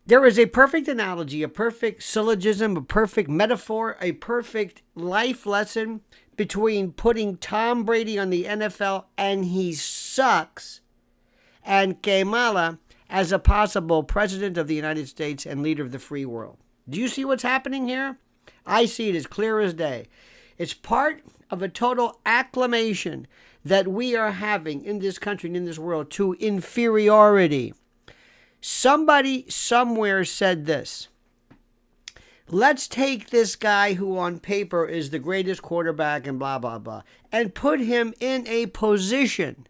There is a perfect analogy, a perfect syllogism, a perfect metaphor, a perfect life lesson between putting Tom Brady on the NFL and he sucks and Kamala as a possible president of the United States and leader of the free world. Do you see what's happening here? I see it as clear as day. It's part of a total acclamation that we are having in this country and in this world to inferiority. Somebody somewhere said this. Let's take this guy who on paper is the greatest quarterback and blah, blah, blah, and put him in a position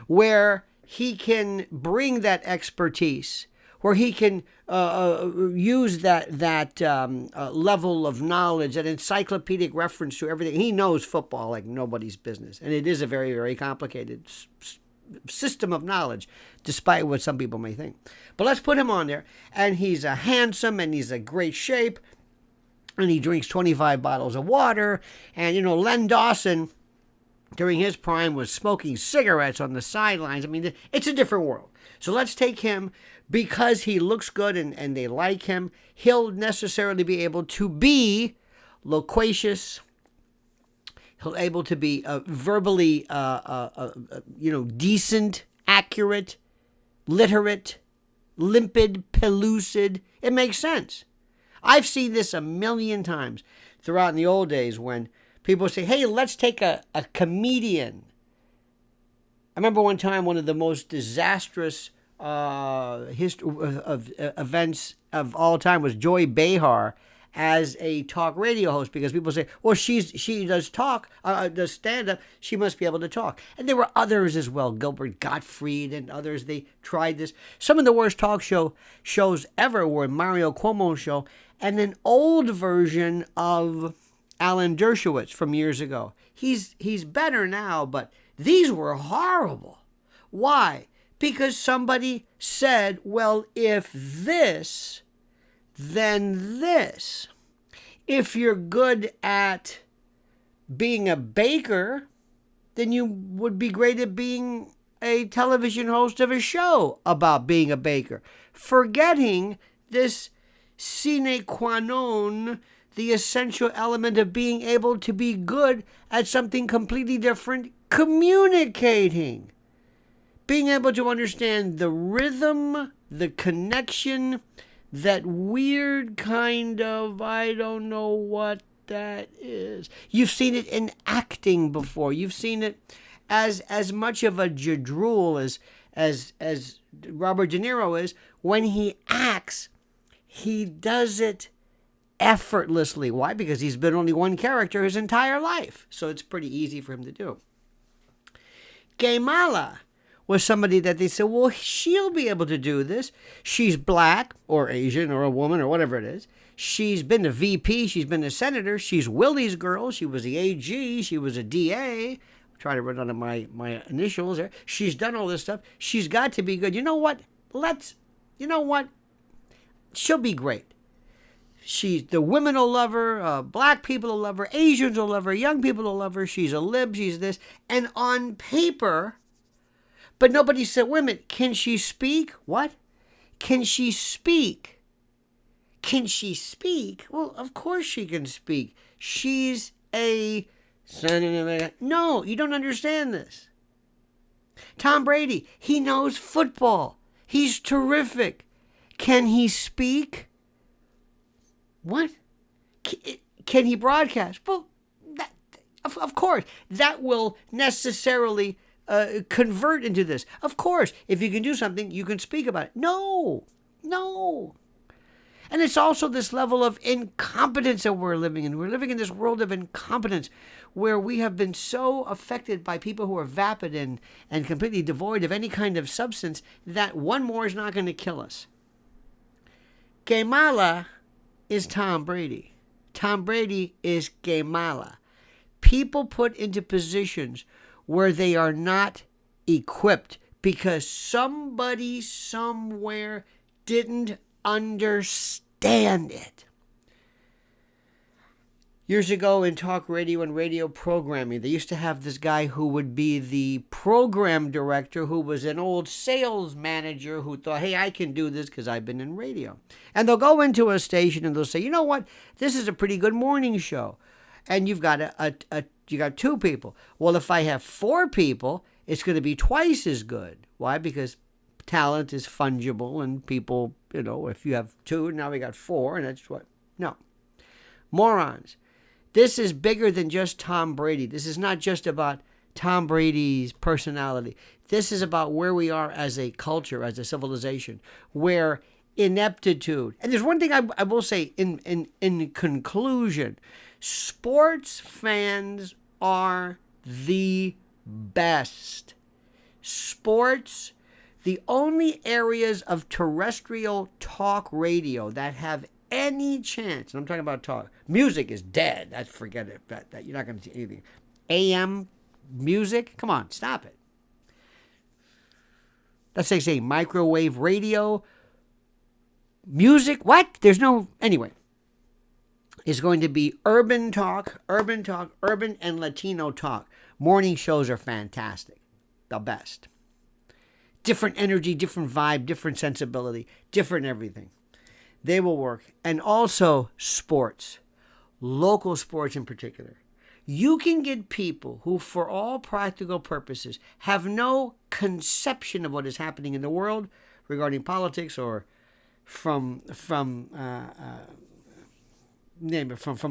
where he can bring that expertise, where he can use that level of knowledge, that encyclopedic reference to everything. He knows football like nobody's business, and it is a very, very complicated system of knowledge, despite what some people may think. But let's put him on there, and he's handsome, and he's in great shape, and he drinks 25 bottles of water, and, Len Dawson, during his prime, was smoking cigarettes on the sidelines. I mean, it's a different world. So let's take him because he looks good and they like him. He'll necessarily be able to be loquacious. He'll able to be verbally, decent, accurate, literate, limpid, pellucid. It makes sense. I've seen this a million times throughout in the old days when people say, hey, let's take a comedian. I remember one time one of the most disastrous events of all time was Joy Behar as a talk radio host, because people say, well, she does does stand-up, she must be able to talk. And there were others as well, Gilbert Gottfried and others. They tried this. Some of the worst talk shows ever were Mario Cuomo's show and an old version of Alan Dershowitz from years ago. He's better now, but these were horrible. Why? Because somebody said, well, if this, then this. If you're good at being a baker, then you would be great at being a television host of a show about being a baker. Forgetting this sine qua non, the essential element of being able to be good at something completely different, communicating. Being able to understand the rhythm, the connection, that weird kind of, I don't know what that is. You've seen it in acting before. You've seen it as much of a jadrule as Robert De Niro is. When he acts, he does it effortlessly. Why? Because he's been only one character his entire life. So it's pretty easy for him to do. Kamala was somebody that they said, well, she'll be able to do this. She's black or Asian or a woman or whatever it is. She's been a VP. She's been a senator. She's Willie's girl. She was the AG. She was a DA. Try to run under my initials there. She's done all this stuff. She's got to be good. You know what? She'll be great. The women will love her. Black people will love her. Asians will love her. Young people will love her. She's a lib. She's this. And on paper, but nobody said, wait a minute, can she speak? What? Can she speak? Can she speak? Well, of course she can speak. She's a... No, you don't understand this. Tom Brady, he knows football. He's terrific. Can he speak? What? Can he broadcast? Well, of course. That will necessarily convert into this. Of course, if you can do something, you can speak about it. No. And it's also this level of incompetence that we're living in. We're living in this world of incompetence where we have been so affected by people who are vapid and completely devoid of any kind of substance that one more is not going to kill us. Kamala is Tom Brady. Tom Brady is Kamala. People put into positions where they are not equipped because somebody somewhere didn't understand it. Years ago in talk radio and radio programming, they used to have this guy who would be the program director, who was an old sales manager who thought, hey, I can do this because I've been in radio. And they'll go into a station and they'll say, you know what, this is a pretty good morning show. And you've got you got 2 people. Well, if I have 4 people, it's going to be twice as good. Why? Because talent is fungible, and people, if you have 2, now we got 4, and that's what. No. Morons. This is bigger than just Tom Brady. This is not just about Tom Brady's personality. This is about where we are as a culture, as a civilization, where ineptitude. And there's one thing I will say in conclusion. Sports fans are the best. Sports, the only areas of terrestrial talk radio that have any chance, and I'm talking about talk. Music is dead. Forget it. That you're not going to see anything. AM music? Come on, stop it. Let's say microwave radio. Music? What? There's no... Anyway. It's going to be urban talk, urban and Latino talk. Morning shows are fantastic. The best. Different energy, different vibe, different sensibility, different everything. They will work. And also sports, local sports in particular. You can get people who, for all practical purposes, have no conception of what is happening in the world regarding politics or from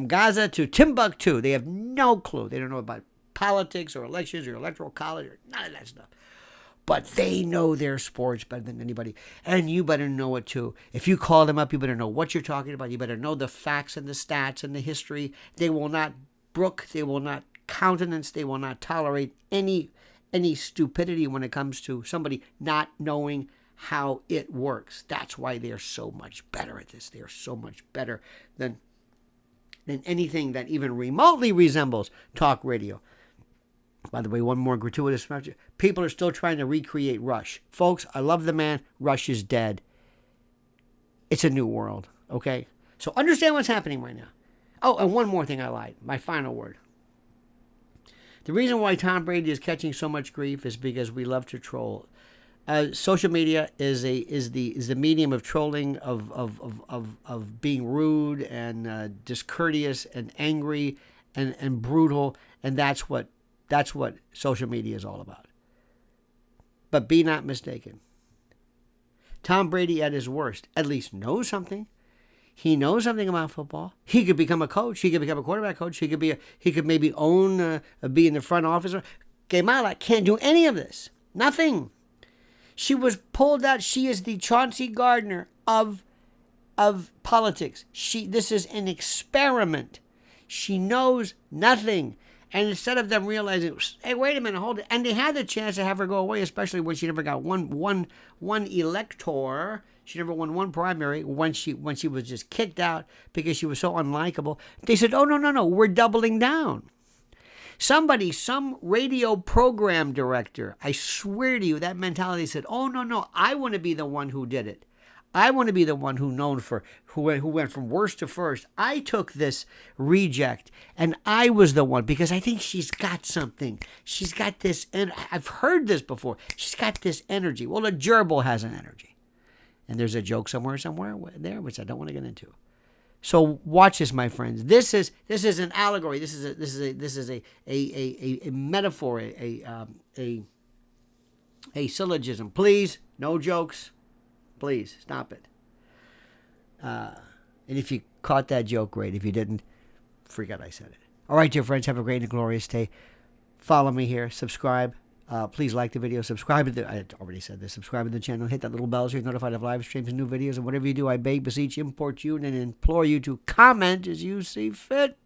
Gaza to Timbuktu. They have no clue. They don't know about politics or elections or electoral college or none of that stuff. But they know their sports better than anybody. And you better know it too. If you call them up, you better know what you're talking about. You better know the facts and the stats and the history. They will not brook, they will not countenance, they will not tolerate any stupidity when it comes to somebody not knowing how it works. That's why they're so much better at this. They're so much better than anything that even remotely resembles talk radio. By the way, one more gratuitous message. People are still trying to recreate Rush. Folks, I love the man. Rush is dead. It's a new world, okay? So understand what's happening right now. Oh, and one more thing I lied. My final word. The reason why Tom Brady is catching so much grief is because we love to troll. Social media is the medium of trolling, of being rude and discourteous and angry and brutal, and that's what social media is all about. But be not mistaken. Tom Brady at his worst at least knows something. He knows something about football. He could become a coach. He could become a quarterback coach. He could maybe be in the front office. Kamala can't do any of this. Nothing. She was pulled out. She is the Chauncey Gardner of politics. This is an experiment. She knows nothing. And instead of them realizing, hey, wait a minute, hold it. And they had the chance to have her go away, especially when she never got one elector. She never won one primary when she was just kicked out because she was so unlikable. They said, oh, no, we're doubling down. Some radio program director, I swear to you, that mentality said, oh, no, I want to be the one who did it. I want to be the one who went from worst to first. I took this reject, and I was the one because I think she's got something. She's got this, and I've heard this before. She's got this energy. Well, a gerbil has an energy, and there's a joke somewhere there which I don't want to get into. So watch this, my friends. This is an allegory. This is a metaphor, a syllogism. Please, no jokes. Please, stop it. And if you caught that joke, great. If you didn't, forget I said it. All right, dear friends, have a great and glorious day. Follow me here. Subscribe. Please like the video. Subscribe to I already said this. Subscribe to the channel. Hit that little bell so you're notified of live streams and new videos. And whatever you do, I beg, beseech, import you, and implore you to comment as you see fit.